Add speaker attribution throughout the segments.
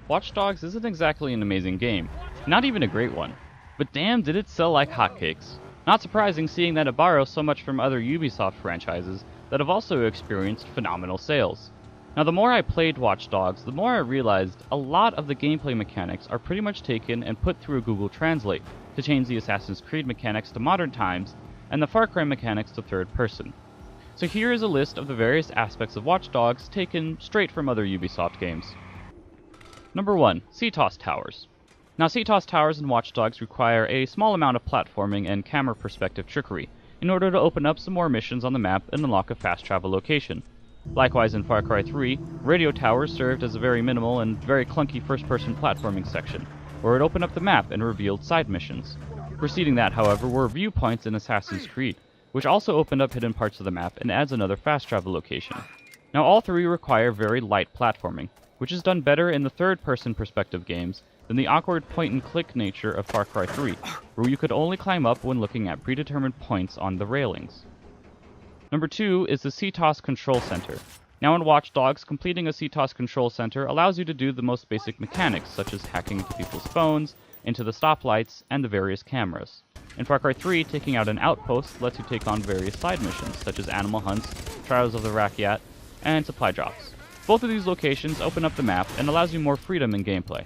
Speaker 1: Watch Dogs isn't exactly an amazing game, not even a great one, but damn did it sell like hotcakes. Not surprising seeing that it borrows so much from other Ubisoft franchises that have also experienced phenomenal sales. Now the more I played Watch Dogs, the more I realized a lot of the gameplay mechanics are pretty much taken and put through Google Translate to change the Assassin's Creed mechanics to modern times and the Far Cry mechanics to third person. So here is a list of the various aspects of Watch Dogs taken straight from other Ubisoft games. Number 1. CTOS Towers. Now CTOS Towers in Watch Dogs require a small amount of platforming and camera perspective trickery in order to open up some more missions on the map and unlock a fast travel location. Likewise in Far Cry 3, radio towers served as a very minimal and very clunky first-person platforming section, where it opened up the map and revealed side missions. Preceding that, however, were viewpoints in Assassin's Creed, which also opened up hidden parts of the map and adds another fast travel location. Now all three require very light platforming, which is done better in the third-person perspective games than the awkward point-and-click nature of Far Cry 3, where you could only climb up when looking at predetermined points on the railings. Number 2 is the CTOS Control Center. Now in Watch Dogs, completing a CTOS Control Center allows you to do the most basic mechanics, such as hacking into people's phones, into the stoplights, and the various cameras. In Far Cry 3, taking out an outpost lets you take on various side missions, such as animal hunts, trials of the Rakyat, and supply drops. Both of these locations open up the map and allows you more freedom in gameplay.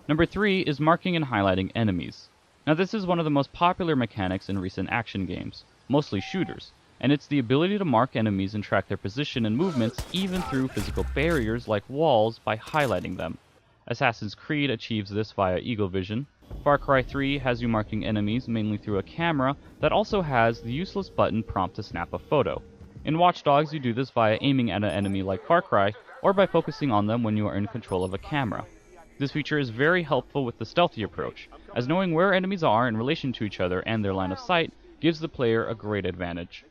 Speaker 1: Number 3 is marking and highlighting enemies. Now this is one of the most popular mechanics in recent action games, mostly shooters, and it's the ability to mark enemies and track their position and movements even through physical barriers like walls by highlighting them. Assassin's Creed achieves this via Eagle Vision. Far Cry 3 has you marking enemies mainly through a camera that also has the useless button prompt to snap a photo. In Watch Dogs, you do this via aiming at an enemy like Far Cry, or by focusing on them when you are in control of a camera. This feature is very helpful with the stealthy approach, as knowing where enemies are in relation to each other and their line of sight gives the player a great advantage.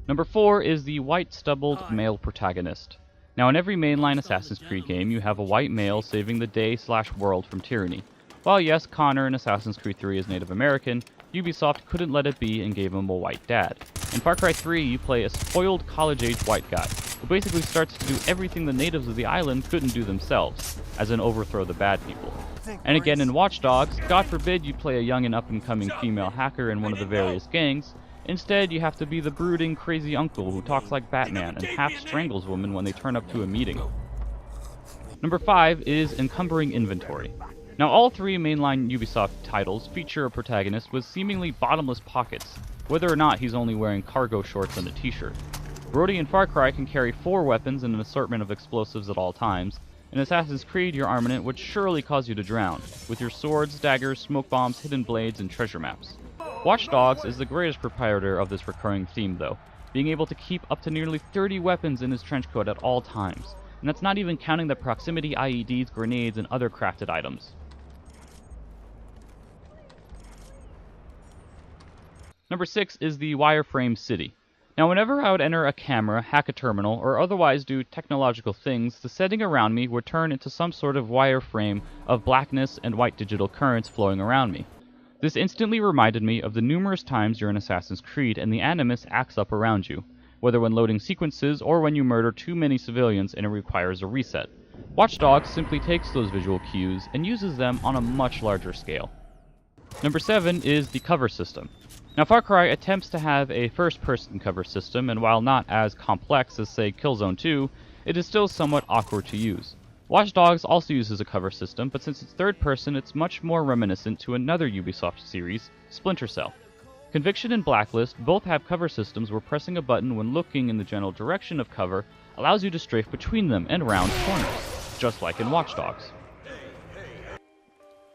Speaker 1: Number 4 is the white-stubbled male protagonist. Now in every mainline Assassin's Creed game, you have a white male saving the day/world from tyranny. While yes, Connor in Assassin's Creed 3 is Native American, Ubisoft couldn't let it be and gave him a white dad. In Far Cry 3, you play a spoiled college-age white guy, who basically starts to do everything the natives of the island couldn't do themselves, as in overthrow the bad people. And again in Watch Dogs, God forbid you play a young and up-and-coming female hacker in one of the various gangs. Instead, you have to be the brooding, crazy uncle who talks like Batman and half strangles women when they turn up to a meeting. Number 5 is Encumbering Inventory. Now all three mainline Ubisoft titles feature a protagonist with seemingly bottomless pockets, whether or not he's only wearing cargo shorts and a t-shirt. Brody in Far Cry can carry 4 weapons and an assortment of explosives at all times. In Assassin's Creed, your armament would surely cause you to drown, with your swords, daggers, smoke bombs, hidden blades, and treasure maps. Watch Dogs is the greatest proprietor of this recurring theme though, being able to keep up to nearly 30 weapons in his trenchcoat at all times, and that's not even counting the proximity IEDs, grenades, and other crafted items. Number 6 is the Wireframe City. Now whenever I would enter a camera, hack a terminal, or otherwise do technological things, the setting around me would turn into some sort of wireframe of blackness and white digital currents flowing around me. This instantly reminded me of the numerous times you're in Assassin's Creed and the Animus acts up around you, whether when loading sequences or when you murder too many civilians and it requires a reset. Watch Dogs simply takes those visual cues and uses them on a much larger scale. Number 7 is the cover system. Now Far Cry attempts to have a first-person cover system, and while not as complex as say Killzone 2, it is still somewhat awkward to use. Watch Dogs also uses a cover system, but since it's third person, it's much more reminiscent to another Ubisoft series, Splinter Cell. Conviction and Blacklist both have cover systems where pressing a button when looking in the general direction of cover allows you to strafe between them and around corners, just like in Watch Dogs.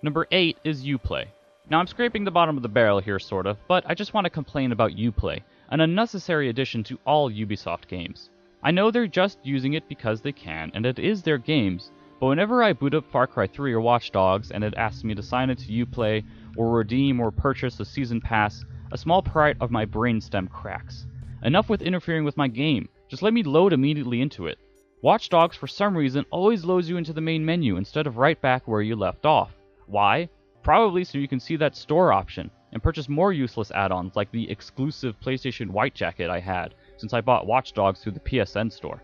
Speaker 1: Number 8 is Uplay. Now I'm scraping the bottom of the barrel here sort of, but I just want to complain about Uplay, an unnecessary addition to all Ubisoft games. I know they're just using it because they can, and it is their games, but whenever I boot up Far Cry 3 or Watch Dogs and it asks me to sign into Uplay, or redeem or purchase a season pass, a small part of my brainstem cracks. Enough with interfering with my game, just let me load immediately into it. Watch Dogs for some reason always loads you into the main menu instead of right back where you left off. Why? Probably so you can see that store option, and purchase more useless add-ons like the exclusive PlayStation White Jacket I had, since I bought Watch Dogs through the PSN store.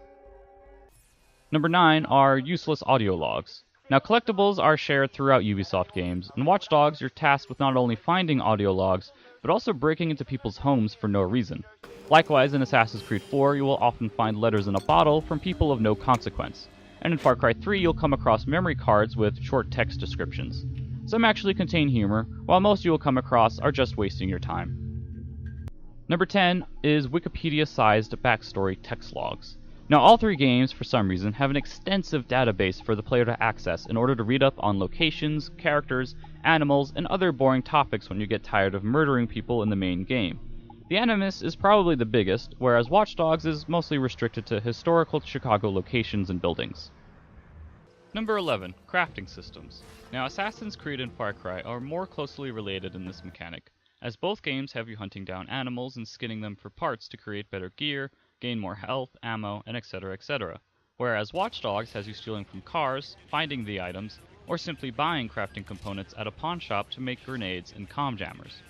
Speaker 1: Number 9 are useless audio logs. Now, collectibles are shared throughout Ubisoft games. In Watch Dogs, you're tasked with not only finding audio logs, but also breaking into people's homes for no reason. Likewise, in Assassin's Creed 4, you will often find letters in a bottle from people of no consequence. And in Far Cry 3, you'll come across memory cards with short text descriptions. Some actually contain humor, while most you will come across are just wasting your time. Number 10 is Wikipedia-sized backstory text logs. Now, all three games, for some reason, have an extensive database for the player to access in order to read up on locations, characters, animals, and other boring topics when you get tired of murdering people in the main game. The Animus is probably the biggest, whereas Watch Dogs is mostly restricted to historical Chicago locations and buildings. Number 11, crafting systems. Now, Assassin's Creed and Far Cry are more closely related in this mechanic, as both games have you hunting down animals and skinning them for parts to create better gear, gain more health, ammo, and etc., etc. Whereas Watch Dogs has you stealing from cars, finding the items, or simply buying crafting components at a pawn shop to make grenades and comm jammers.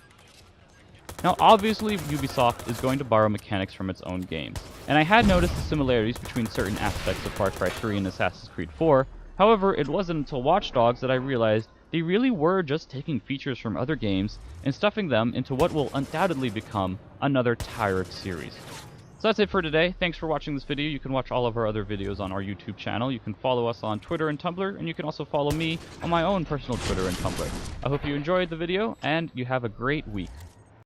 Speaker 1: Now, obviously, Ubisoft is going to borrow mechanics from its own games, and I had noticed the similarities between certain aspects of Far Cry 3 and Assassin's Creed 4. However, it wasn't until Watch Dogs that I realized they really were just taking features from other games and stuffing them into what will undoubtedly become another tired series. So that's it for today. Thanks for watching this video. You can watch all of our other videos on our YouTube channel. You can follow us on Twitter and Tumblr, and you can also follow me on my own personal Twitter and Tumblr. I hope you enjoyed the video, and you have a great week.